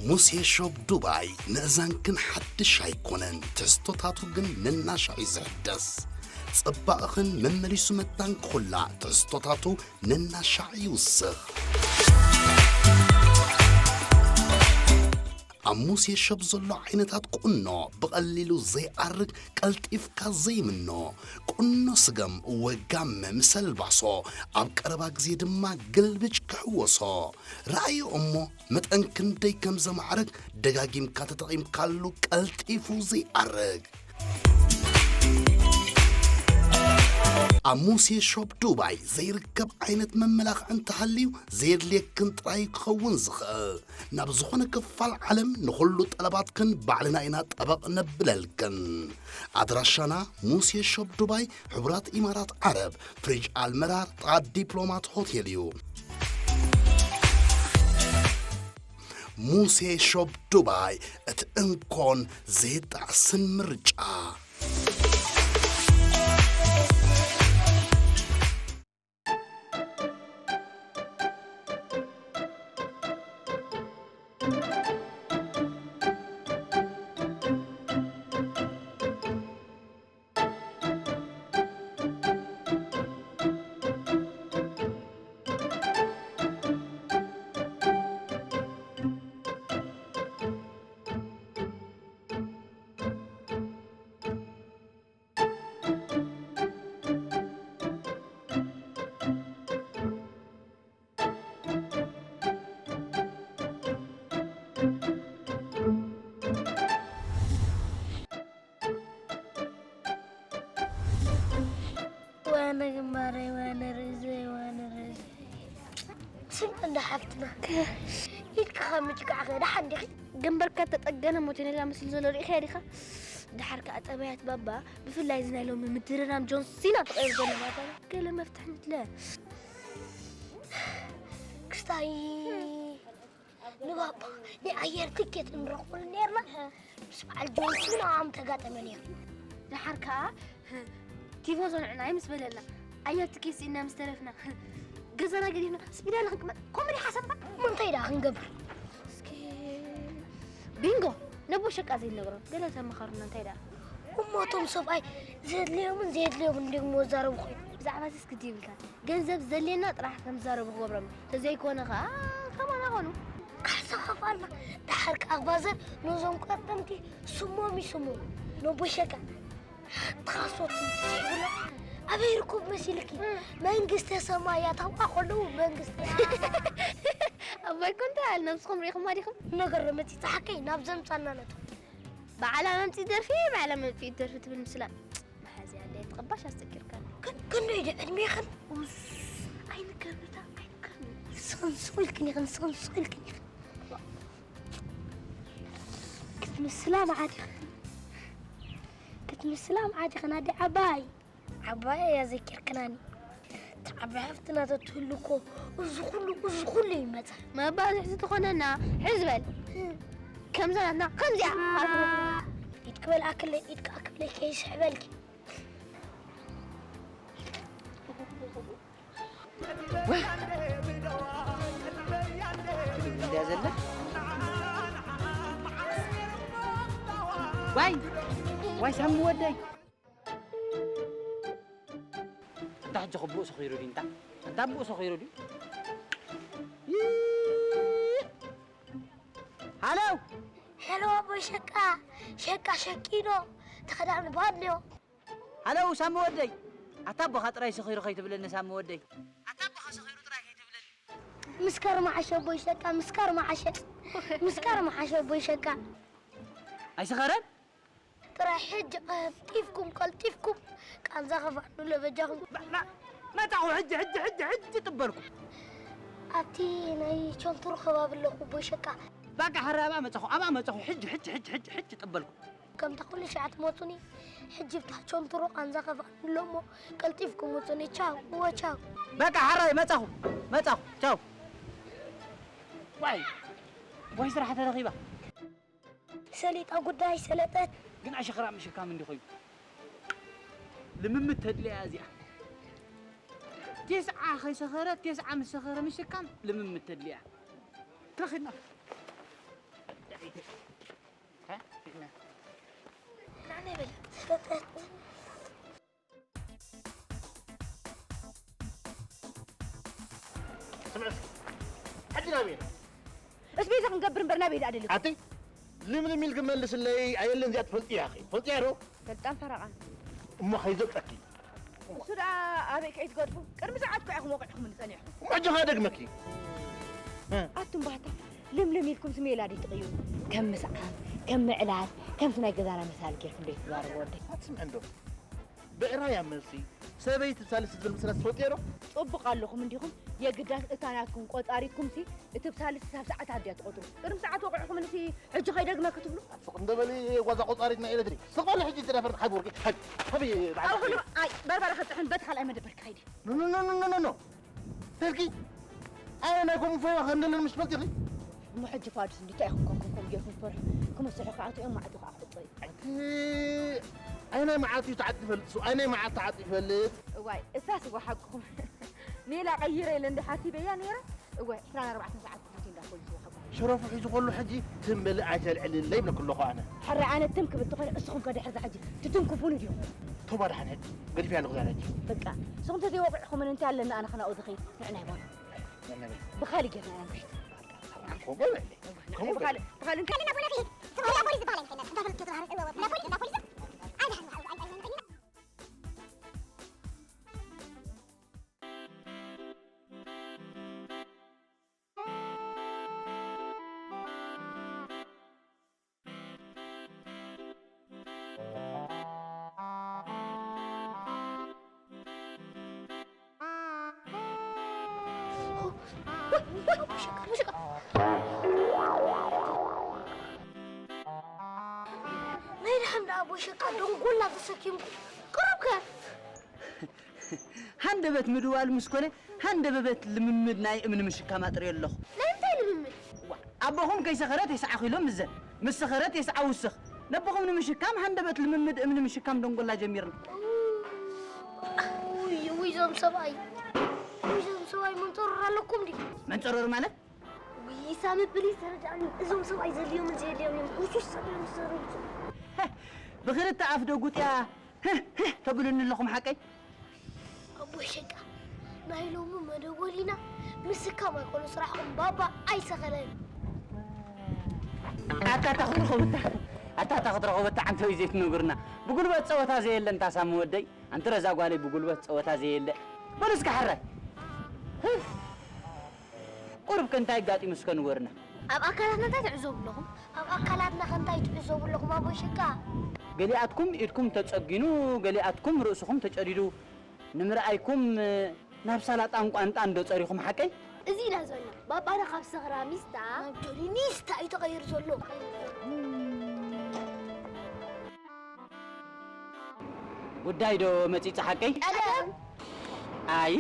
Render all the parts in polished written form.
موسى شوب دبي نأزانكن حدش هيكونن تستوتاتو جن نناشا يزهدس صباقن ممليسو متان كلا تستوتاتو نناشا يوسخ موسى شوب زلو عينتات قنو بقليلو زي عرق قلطيفكا زي منو قنو سقم وقام مسل باسو عب قرباك زي دما قلبج كحوصو رأي أمو متأنكن دي كم زمعرق دقاقيم كاتتقيم كالو قلطيفو زي عرق موسى شوب دبي زي ركب عينت مملاخ انت حليو زي ليك كنت راي خون زخل نابزخونه كفال علم نخلو طلباتكن بعلنا اينا طبق نبللكن ادراشنا موسى شوب دبي حبرات امارات عرب فريج المرار طاد دبلومات هوتيليو موسى شوب دبي اتنكون زيت عسن مرجع سمعنا حفتنا يلك خامج كعغي رحن دخي جنبك تتأجنا موتين لا مسل زلوا ريخ يا ريخا ده حركة أتبعت بابا بفلا يزنا لهم من مدرنا جون سينا تقير زنا ما ترى كلام ما فتح مثله كستاي نبابا دي أير تيكت نروح نيرنا بس مع الجون سينا عم تقاط منيا ده حركة تيفوزون عنا يمس بلنا أير تكيس إننا مستلفنا جزنا قدينا سبينا لك كم حسبنا من طيرا هنقبر بينجو نبو شك أزين نقرأ قلنا تم خرنا تيرا وما توم صباي زيد اليوم نديك موزارو بخير زعما تسكتي بك جنزب زلينا راح كم زارو بخبرم تزي كونا كمان أغنو كحسا خفالنا تحرك أغبازر نوزم قدمتي سمو نبو شكا تخاصوت سنتيبنا أبي ركوب مسيلكي منقست سمايات هوا خلو منقست أبي كنت على نفسكم ريخم ما ريخم نقر متي تحكي نابزم صنانته بعلى ما تدرفي بعلى ما في درفت بالمسلم ما حازي عليه تقباش أستكر كن يدي أدمي خن أين كرنتا أين كرنتا صنصولكني كنت مسلام عادي خن هادي عباية يا ذكر كناني تعبي حفتنا تتهلكو وزخلي يمتا ما بعد حزت خننا حزبل كم زلنا كم زي يتقبل أكل كيس حبلك واي سامو وداي انت حج خبو سخيرو دي انت ابو سخيرو دي هلو ابو شكينو تخدعنا بادلو هلو سامو وداي اتابو خطراي سخيرو خيت بلنا سامو وداي اتابو سخيرو طراي خيت بلنا مسكر ما عشا ابو شكا مسكر ما عشا ابو شكا اي سخرن ترى حج قلتيفكم كان زغف عنو لبجاهم ما تعو حج تبركم أتينا شنطر خباب اللي أبو شكا باقي حرام أما تخو حج تقبلكم كم تقول شعت موتوني حج بتاع شنطر كان زغف عنو لمو قلتيفكم موتوني تشاو باقي حرام ما تخو تشاو واي صراحة رغيبة سليت أقول داي سلطات قنع شخراء مش كامل دي خوي لممت هدلي أزياء 9 خي سخرة 9 من سخرة مش كام لممت هدلي ترخينا ها فينا نعني بلا سمعت حد نابين اش بيزك نقبر برنامج ادلك عطي لم يلقى ملس اللي ايلن زياد فلطي يا اخي فلطي رو كلتان فرقان ما خيزك اكيد سرعة أبيك عيد قرفو كرم ساعاتكم يا أخو موقعكم من ثانية ما جه هذا مكي أنتم باتا لم يلكم سميلا دي تغيو كم مسعام كم معلال كم سنة قدانا مثال كيف بديت تبارك وردي ما تسمع عنده بقرايا ملسي سبيت ثالث بالمسلسل فلطي رو طبق لكم عندكم يا قداس إتاناتكم قطاريكم سي تبسالي ساعات عادية تقدروا كرم ساعات وقعكم من سي حج خيدق ما كتبلو سقم دبلي وزا قطاريت ما إلى سقال حجي ترى حد ورقي حد حبي أو خلو أي بربر خدت حن بدخل أي مدبرك هيدي نو تلقي أنا أكون في خندل مش فلطي مو حج فارس اللي تأخذكم جيكم فرح كم الصحة عطوا يوم ما عدوا أخذ طيب أنا معاتي تعدي فلت أنا معاتي تعدي فلت واي اساس هو حقكم ميلا غيري لندي حاسبه يا نيره واي 4 ساعات فاتين داخل حقكم شرف حيز يقول له حجي تنبل عجل على الليل كله انا حر انا تمك بالتقول اسخن كده حرز حجي تتنكفون اليوم توبا رح نهد قال فيها الغزاله بقى سقمت دي وقعكم من انت لنا انا خنا اوزخي معنا هون بخالي جنا انا بخالي بخالي انت انا بقول فيك لا بوليس طالع انت دخلت تظهر لا بوليس ما يرحمنا أبو شقة دنقول لا تسكيم قرب كان هندبت مدوال مسكونة هندبت لممد ناي من مشكا ما تري الله لا أنت اللي ممل أبوهم كي سخرات يسعى خيلهم الزن مش سخرات يسعى وسخ نبوهم من مشكام هندبت لممد من مشكام دنقول لا جميرنا ويزم سباي من طرر لكم دي من ترور مالك ويسامي بليس رجعني إزم سباي زي اليوم وشو السبب مسرور بخير التعاف دوقوت يا تقولون لكم حكي أبو شقة ما يلوموا ما دولينا مسكا ما يقولوا صراحهم بابا أي سغلين أتا تاخذ رغبة عن توي زيت نقرنا بقول بس صوتها زي اللي أنت سامو ودي أنت رزاق علي بقول بس صوتها زي اللي بس كحرة قرب كنت قاعد مسكن ورنا أب أكلاتنا تعزوب لهم أب أكلاتنا كنت تعزوب لهم أبو شقة قلياتكم إيدكم تتسجنوا قلياتكم رؤوسكم تجريدوا نمرأيكم نفسالات أنت عندو تصريخم حكي زينا زونا بابا أنا خمس غرام ميستا جولي ميستا يتغير زولو ጉዳይ ዶ መጪ حكي أدم أي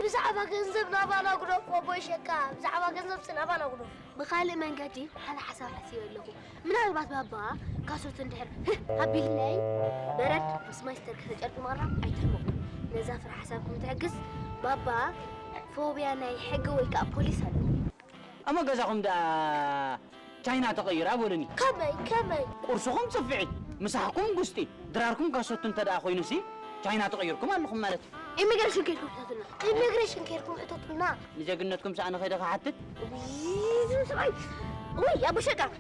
بزعبا ገንዘብ ናባና ጉዶ ቆቦ ሸካ بزعبا ገንዘብ ስናባና ጉዶ بخالق መንገዲ على حساب حسيب لكم ምናልባት ባባ ካሶት እንድሕር ሃቢል ላይ በረድ ምስ ማይስተር ከተጨርቅ ማራ አይተርሞ ነዛ ፍር حسابكم ትሕግዝ ባባ ፎቢያ ናይ ሕጊ ወይ ከዓ ፖሊስ አለ أما جزاكم دا تشاينا تغير أبولني كمي قرصكم صفعي مسحكم قستي دراركم كاسوت انت دا أخوي نسي تشاينا تغيركم اللهم مالت إيميغريشن كيركم حطتنا إيميغريشن كيركم حطتنا لجاقنتكم سأنا خيدك حتت ويزم سبعي وي أبو شقة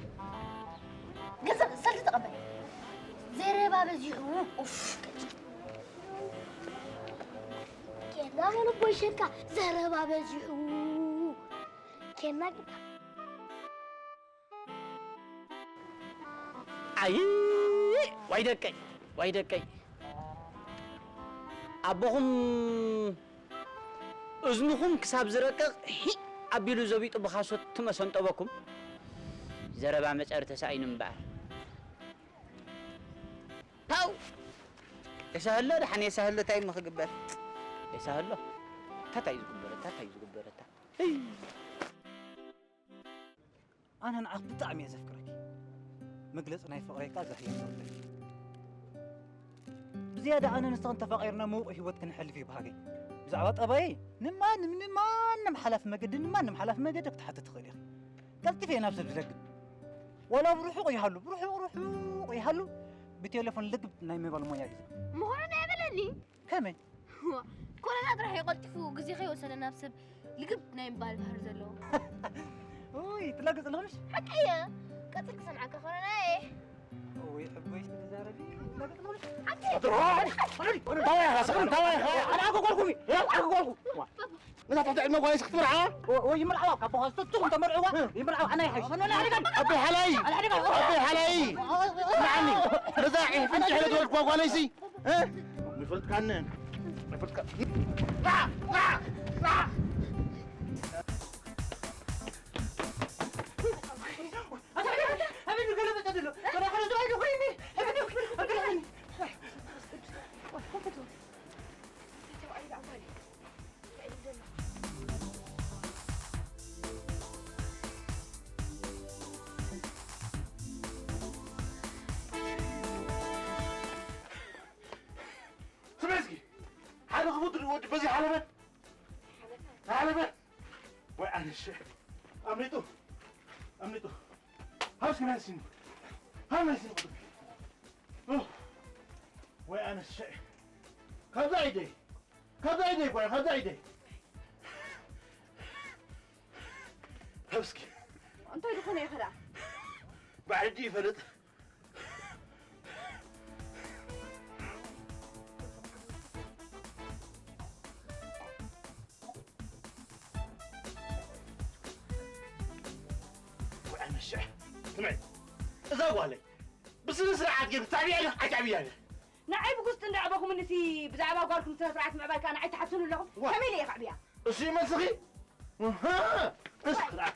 قصة سلت تقبل زي رباب الجيحو أوف كنا من أبو شقة زي رباب الجيحو كنا أي وايدكي أبوهم أذنهم كساب زرقق أبيلو زبيط بخاصة تمسن طبكم زربا مسأر تسعين مبار تاو يسهل له دحن يسهل له تاي مخقبر يسهل له تاي زقبر تا أنا نعرف بطعمي أذكرك مجلس أنا فقريك أزحي بزيادة أنا نستغن تفقيرنا مو هو كنحل فيه بهاجي زعوات أباي نمان حلف مجد نمان حلف مجدك تحت تخلي قلت في نفس بزق ولا بروحو يحلو بروحو يحلو بتليفون لقب نايم بالمويا مهرنا يبلني كمن كل هذا راح يقطفوا جزي خي وصل نفسه لقب نايم بالبحر زلو اوي تلاقي زلمش حكاية قتلك سمعك خلنا ايه اوي ابويش زاربي تلاقي زلمش انا اقول لكم لا تطلع ما كويس اختبرها ويملعوا كابو هستو انت مرعوا يملعوا انا يحش انا ابي حلاي ابي حلاي معني رزاعي فنجي على دول كواليسي ها مفلت كان مفلت كان سمسكي حاله غبط الود بزي حلبة وأنا الشيء أمنيتو هاوس كمان سينو هاوس سينو وأنا الشيء كذا عيدي كوي كذا عيدي هاوسكي أنت يدخل يا خلا بعد دي فرد وأنا الشيء سمعت زاوى علي بس نسرعات كده تعبي علي عجبي يعني نعيب قصت إن أباكم إن في بزعبة وقالكم سرعت مع بالك أنا عيت حسون لهم كمل يا خعبيا الشيء ما سخي ها اسخر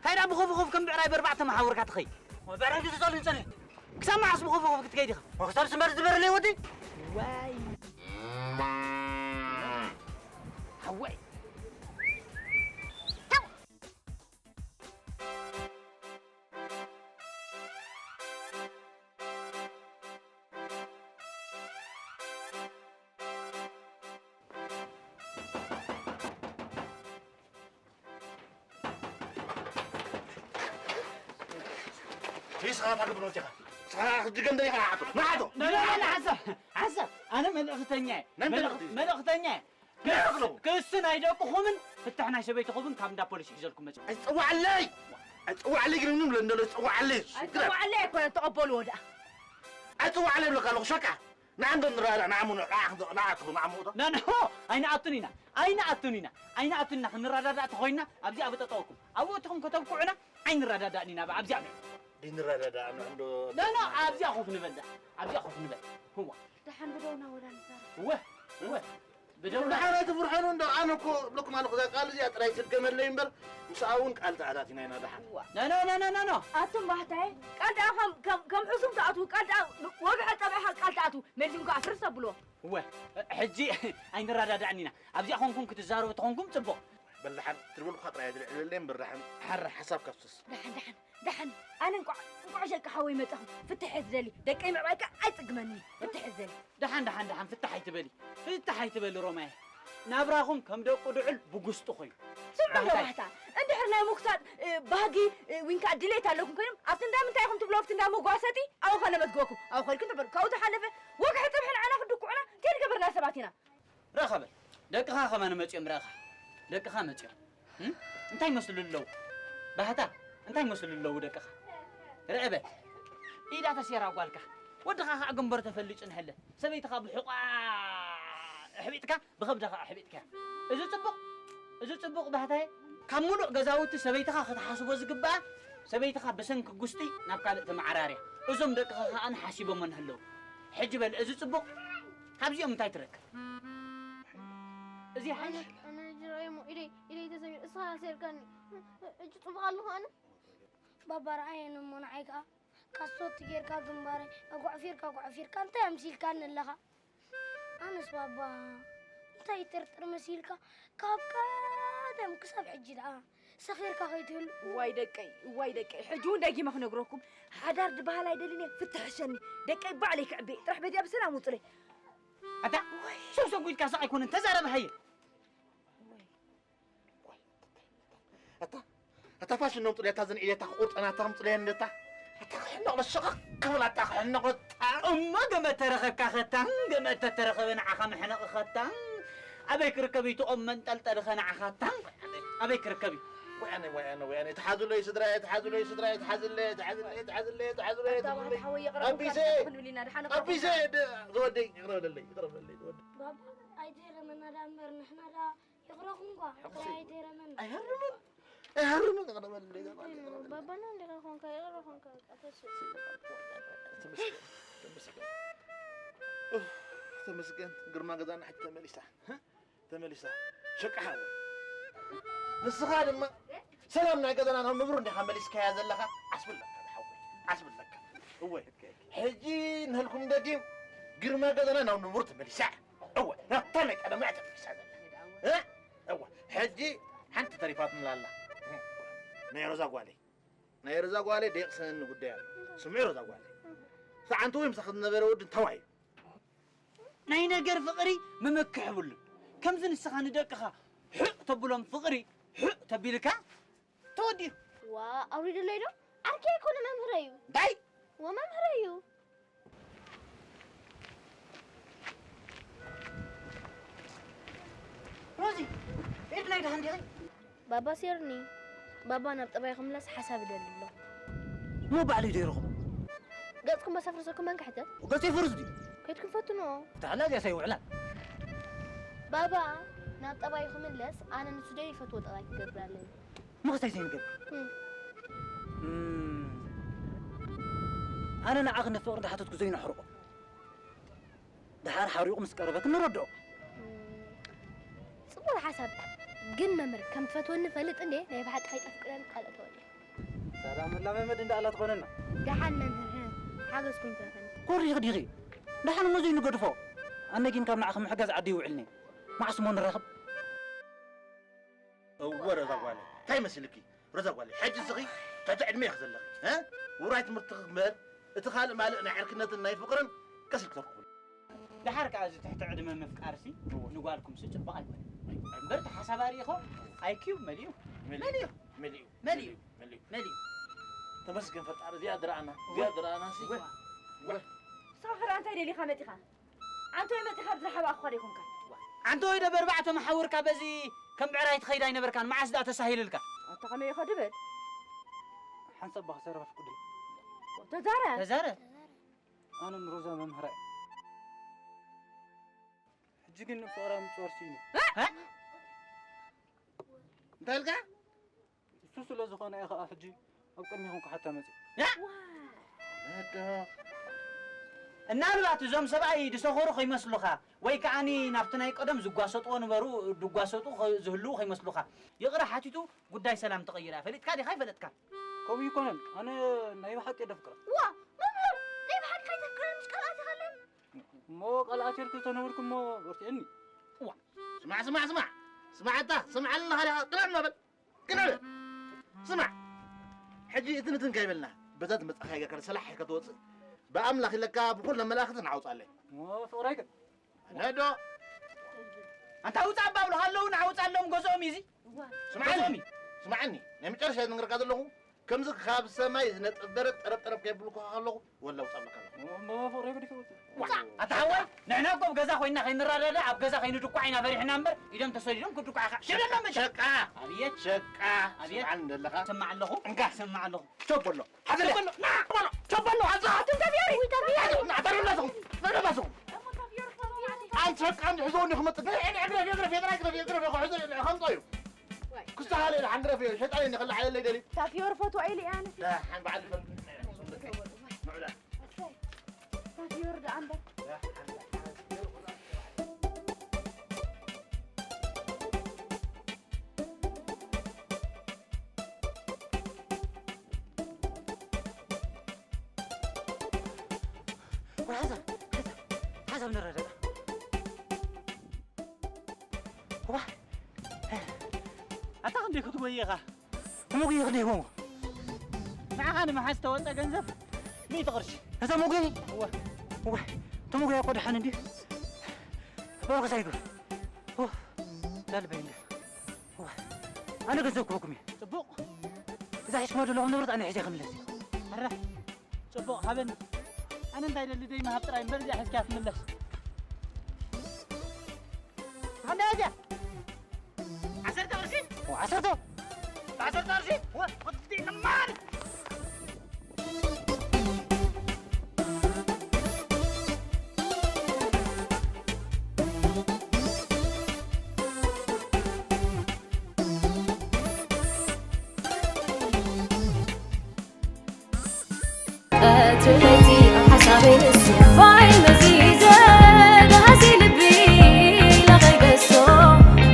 هاي أبو خوف كم بعراي بربعة محاور كاتخي وبعراي دي تصلي سنة كسمع اسمه خوف كتكيدي وختار سمر زبر لي ودي واي هواي في صلاة حق بنوتها صلاة دقن ده يقعدوا ما عادوا لا عسى أنا من أختنيا كسنا يدقوا خمن فتحنا شبيت خمن كم دا بوليس يجلكم مجد أتوع علي قلنا لنا أتوع علي عليك ولا تقبل ودا أتوع علي ولا قالوا شكا نعم نرى نعم لا أين أتونينا خنرادات خوينا أبزي أبو تطوكم أبو تكون كتبكونا أين رادات نينا بأبزي أبزي دين رادات عنده لا أبزي أخوف نبدا هو دحن بدونا ولا نزار هو بدونا حنا تفرحون ده أنا لكم أنا خذ قال زي أترى يصير كمل لين بر مساوون قال تعالاتنا هنا دحن لا أتم بحتاي قال كم حسم تأتو قال وقع تبعها قال تأتو ملزم كافر سبلو هو حجي أين رادات عنينا أبزي أخونكم كتزاروا وتخونكم تبو باللحن تربون خطر يا لين بالرحم حر حساب كفص دحن أنا نقع شك حوي متهم فتح الزلي دقي معك أتقمني فتح الزلي دحن فتحي تبلي روماي نابراهم كم دقوا دعل بقسطو خوي سمعوا بحتا عند حرنا مختار باقي وين كأدليت عليكم كلهم أفتن دام تايهم تبلوفت دام وقاساتي أو خنا متقوكم أو خير كنت بركاو تحلفه وقع تبحن عنا خدكوا عنا كيف قبرنا سباتنا رخبل دقها خمان متيم رخ دقها متيم انتي مسلو اللو بحتا انتي مسلو اللو دقها رعبه إذا تسير أقوالك ودخا أقنبر تفلج انهله سبيتك بحقا حبيتك بخبزك حبيتك إذا تبق بحتاي كملو غزاوت سبيتك خدحاسبو زغبا سبيتك بسنك غستي ناب كالت معراريا ازم دقها انا حاسبو من هلو حجبل إذا تبق حبزيهم انتي ترك ازي حاجه انا جرايمو الي تسمي اسها سيركني اجي طبق الله انا بابا راينا منعيكا كاسوت غيركا غمباري اغعفيركا انت امسيل كان لها انس بابا انت يترتر مسيلكا كابكا دم كسب عجدا سخيرك خيتل واي دقي حجون دقي ما خنقركم حدار دبها لا يدلني فتحشني دقي بعليك عبي تروح بدي بسلام وطري أتا شو سوي الكاسة يكون أنت زارب هي أتا فاش النوم طلعت هذا إلي تخوت أنا تام طلعت نتا أتا حنا على الشقة كمل أتا حنا قلت أما قمت ترخب كختان قمت ترخب نعخم حنا ختان أبيك ركبي تؤمن تلتلخنا عختان أبيك ركبي ويعني تحازوا لي صدري تحازوا لي أبي زيد غودي يقرب لي بابا أيدير من الأمر نحن لا يغرقون قا أيدير من أهرم يقرب لي بابا نندرقون قا يغرقون قا تمسكن قرما قدان حتى مليسا شق حاول نسخان ما سلامنا قدنا أنا مبرون دي خمليس كهذا لها عسب لك هو حجي نهلكم دقيم قرما قدنا أنا نمرت مليسا هو نطلق أنا ما أعترف هذا هو حجي حنت تريفات من الله نيرزا قوالي ديق سن قدام سميرو قوالي سعنتو يمسخ النبرود توعي ناي نجر فقري ممكح بلو كم زين السخان دقها حق تبلهم فقري حق تبيلك تودي أريد الليلة أركي يكون ممهريو داي وممهريو روزي إيه بلايد هندي بابا سيرني بابا نبطبع خملس حساب دلله مو بعلي ديرهم قصكم بسافر سكم من كحته وقصي فرزدي كيتكم فتنو تعال يا سيو علان بابا نبطبع خملس أنا نسودي فتوى طبعا قبل علي ما قصي سين قبل أنا نعاق نفور ده حتتكو زين حرقه ده حريق مسكربك نردو صبر حسب جن ممر كم فتوى نفلت إني لا يبحث خيط أفكار قالت ولي سلام الله ممد إن الله تقولنا دحان ممر حاجة سكون تفهم كوري غديغي دحان مو زين قدفو أنا جين كم نعاق محجز عدي وعلني مع اسمون الرغب هو رزاقوالي تاي مسلكي رزاقوالي حج صغي تجعل ما يخزل لك ها ورايت مرتغمر اتخال مالنا عركنتنا يفقرن كسر تركول ده حركة عايز تحت عدم مفكارسي نقالكم سجل بقى برت حساباري خو IQ مليو تمسكن فتعر زيادة رانا سي صافر أنت اللي خامتي خان أنتو يمتي خبز رحب أخواريكم كان أنتو إذا بربعته محاور كبزي كم بعرايت خيداي نبركان مع سدا تسهيل لك أنت قمي خدبت حنصب بخسارة في كل تزارة أنا نروزا ممهرة حجيكن فقرا متورسيني ها تلقى سوسو لازخانا يا أخي حجي أبقى هونك حتى مزي هذا النابلات زوم سبعي دسخورو خيمسلوخا وي كاني نافتناي قدم زغاسطو نبرو دغاسطو زهلو خيمسلوخا يقرا حاتيتو غداي سلام تغيرا فليت كادي خاي فلتكا كوي يكون أنا نايب حق يدفكر ممر نايب حق كيف تفكر مش قلقاتي خلم مو قلقاتي لكم تنوركم مو ورتيني اسمع سمع الله هذا قلنا سمع حجي اثنتن كايبلنا بذات متخايقه كان سلاح كتوص بأملاخ لك بكل ملاخ نعوص عليه مو فقرايك هادو انت عاوز ابابل هالو نعوص عليهم غزوم يزي سمعني نمጨርሻ ንግርካ ዘለኹ ከምዚ ካብ ሰማይ ዝነጥበረ ጠረብ ከይብልኩ ኣለኹ ወላ ውፃ ኣለካ مو فقرايك دي فوت اتعوي نحنا قوم غزا خوينا خينرادد اب غزا خينو دقعينا فريحنا امبر اذا تسجلهم كدقع شلنا مش شقا ابيت سمعني لك سمع له سمع له شوف له حاضر شوف له حاضر تبياري نعبر لازم انت شقا حزوني خمط يقرف خم طيب كنت حالي الحنقرة فيه شطعي نخلي حالي اللي دلي تافيور فوتو عيلي أنا لا حن بعد معلا تافيور ده عندك حسب نرد هو أعتقد إنك تبغيها تموقي يخديهم معك أنا ما حست توصل جنزب 100 قرش هذا موقي هو تموقي يقعد حن دي بروح سايدو لا البين أنا جنزب كوكمي صبوق إذا عشت مرة لو نورد أنا عايز أخملس مرة صبوق هبن أنا انتهي اللي دايما هبطر عين برجع أحس كاف ملس عندي أجا 10 قرشين وعسرته 10 قرشين ودي نمان أتلتي حسابي للسفاي المزيزة قاسي لبي لغي قسو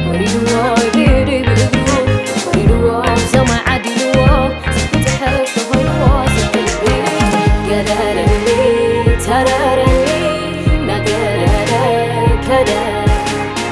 وريدو بيري بيرو وريدو سما عدلو سكت حرف هو سقلبي قدرني تررني نقرر كدر